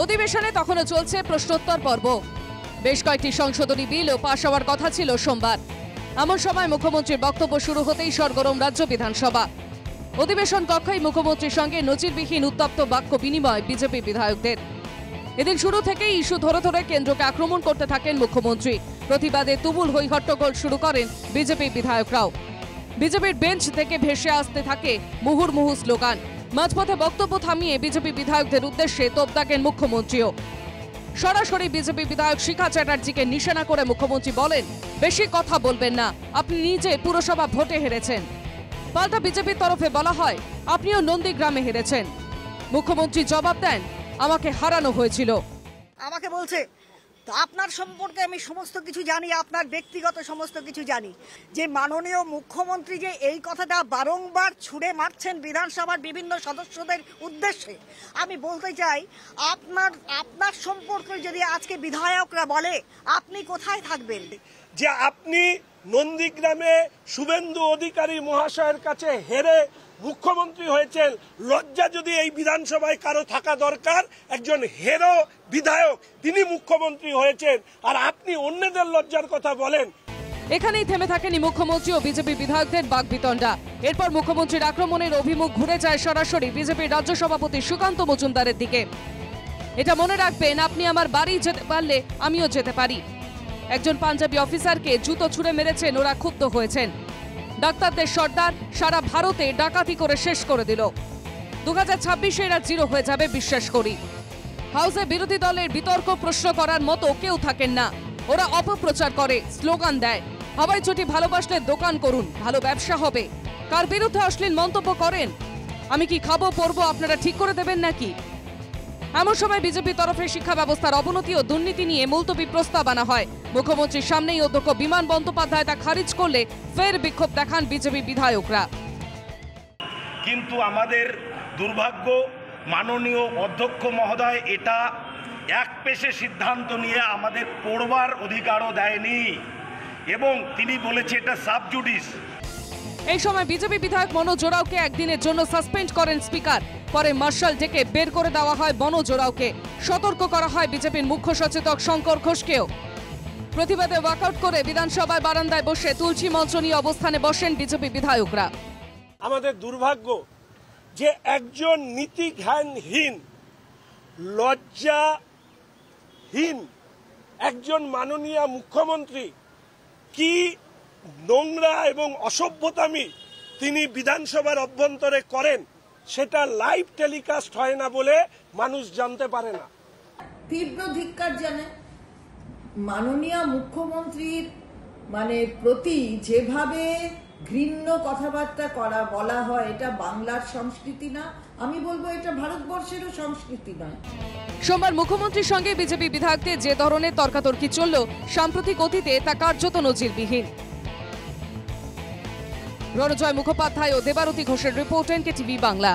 অধিবেশনে তখনও চলছে প্রশ্নোত্তর পর্ব। বেশ কয়েকটি সংশোধনী বিলও পাশ হওয়ার কথা ছিল সোমবার। এমন সময় মুখ্যমন্ত্রীর বক্তব্য শুরু হতেই সরগরম রাজ্য বিধানসভা। অধিবেশন কক্ষেই মুখ্যমন্ত্রীর সঙ্গে নজিরবিহীন উত্তপ্ত বাক্য বিনিময় বিজেপি বিধায়কদের। এদিন শুরু থেকেই ইস্যু ধরে ধরে কেন্দ্রকে আক্রমণ করতে থাকেন মুখ্যমন্ত্রী। প্রতিবাদে তুমুল হইহট্টগোল শুরু করেন বিজেপি বিধায়করাও। বিজেপির বেঞ্চ থেকে ভেসে আসতে থাকে মুহুর্মুহু স্লোগান। মাঝপথে বক্তব্য থামিয়ে বিজেপি বিধায়কদের উদ্দেশ্যে তোপ দাগেন মুখ্যমন্ত্রীও। সরাসরি বিজেপি বিধায়ক শিখা চ্যাটার্জিকে নিশানা করে মুখ্যমন্ত্রী বলেন, বেশি কথা বলবেন না, আপনি নিজে পুরসভা ভোটে হেরেছেন। পাল্টা বিজেপির তরফে বলা হয়, আপনিও নন্দীগ্রামে হেরেছেন। মুখ্যমন্ত্রী জবাব দেন, আমাকে হারানো হয়েছিল। আমাকে বলছে আপনার সম্পর্কে আমি সমস্ত কিছু জানি, আপনার ব্যক্তিগত সমস্ত কিছু জানি। যে মাননীয় মুখ্যমন্ত্রী যে এই কথাটা বারংবার ছুড়ে মারছেন বিধানসভার বিভিন্ন সদস্যদের উদ্দেশ্যে, আমি বলতে চাই আপনার সম্পর্কে যদি আজকে বিধায়করা বলে, আপনি কোথায় থাকবেন? যে আপনি নন্দীগ্রামে শুভেন্দু অধিকারী মহাশয়ের কাছে হেরে মুখ্যমন্ত্রী হয়েছেন, লজ্জা যদি এই বিধানসভায় কারো থাকা দরকার। একজন হেরো বিধায়ক, তিনি মুখ্যমন্ত্রী হয়েছেন, আর আপনি অন্যদের লজ্জার কথা বলেন। এখানেই থেমে থাকেনি মুখ্যমন্ত্রী ও বিজেপি বিধায়কদের বাকবিতণ্ডা। এরপর মুখ্যমন্ত্রীর আক্রমণের অভিমুখ ঘুরে যায় সরাসরি বিজেপির রাজ্য সভাপতি সুকান্ত মজুমদারের দিকে। এটা মনে রাখবেন, আপনি আমার বাড়ি যেতে পারলে আমিও যেতে পারি। একজন পাঞ্জাবি অফিসারকে জুতো ছুঁড়ে মেরেছেন, ওরা ক্ষুব্ধ হয়েছেন। ডাক্তারদের সর্দার সারা ভারতে ডাকাতি করে শেষ করে দিল। 2026 এরা জিরো হয়ে যাবে বিশ্বাস করি। হাউসে বিরোধী দলের বিতর্ক প্রশ্ন করার মতো কেউ থাকেন না। ওরা অপপ্রচার করে, স্লোগান দেয়, হাওয়াই চটি ভালোবাসলে দোকান করুন, ভালো ব্যবসা হবে। কার বিরুদ্ধে অশ্লীল মন্তব্য করেন, আমি কি খাবো পরবো আপনারা ঠিক করে দেবেন নাকি? এমন সময় বিজেপির তরফে শিক্ষা ব্যবস্থার অবনতি ও দুর্নীতি নিয়ে মুলতবি প্রস্তাব আনা হয়। মুখ্যমন্ত্রীর সামনেই অধ্যক্ষ বিমান বন্দ্যোপাধ্যায় তা খারিজ করলে ফের বিক্ষোভ দেখান বিজেপি বিধায়করা। কিন্তু আমাদের দুর্ভাগ্য, মাননীয় অধ্যক্ষ মহোদয় এটা এক পেশে সিদ্ধান্ত নিয়ে আমাদের পড়বার অধিকারও দেয়নি, এবং তিনি বলেছে এটা সাবজুডিস। এই সময় বিজেপি বিধায়ক মনোজ ওরাওকে একদিনের জন্য সাসপেন্ড করেন স্পিকার। পরে মার্শাল ডেকে বের করে দেওয়া হয় মনোজ ওরাওকে। সতর্ক করা হয় বিজেপির মুখ্য সচেতক শঙ্কর ঘোষকেও। প্রতিবাদে ওয়াকআউট করে বিধানসভার বারান্দায় বসে তুলসী মঞ্চ নিয়ে অবস্থানে বসেন বিজেপি বিধায়করা। আমাদের দুর্ভাগ্য যে একজন নীতি জ্ঞানহীন, লজ্জাহীন একজন মাননীয় মুখ্যমন্ত্রী কি নোংরা এবং অসভ্যতামি তিনি বিধানসভার অভ্যন্তরে করেন, সেটা লাইভ টেলিকাস্ট হয় না বলে মানুষ জানতে পারে না। তীব্র ধিক্কার জানায় মাননীয় মুখ্যমন্ত্রীর প্রতি যেভাবে ঘৃণ্য কথাবার্তা বলা হয়, এটা বাংলার সংস্কৃতি না, আমি বলবো এটা ভারতবর্ষেরও সংস্কৃতি নয়। সোমবার মুখ্যমন্ত্রীর সঙ্গে বিজেপি বিধায়কদের যে ধরনের তর্কাতর্কি চলল সাম্প্রতিক অতীতে তা কার্যত নজিরবিহীন। রণজয় মুখোপাধ্যায় ও দেবারতী ঘোষের রিপোর্ট, NKTV বাংলা।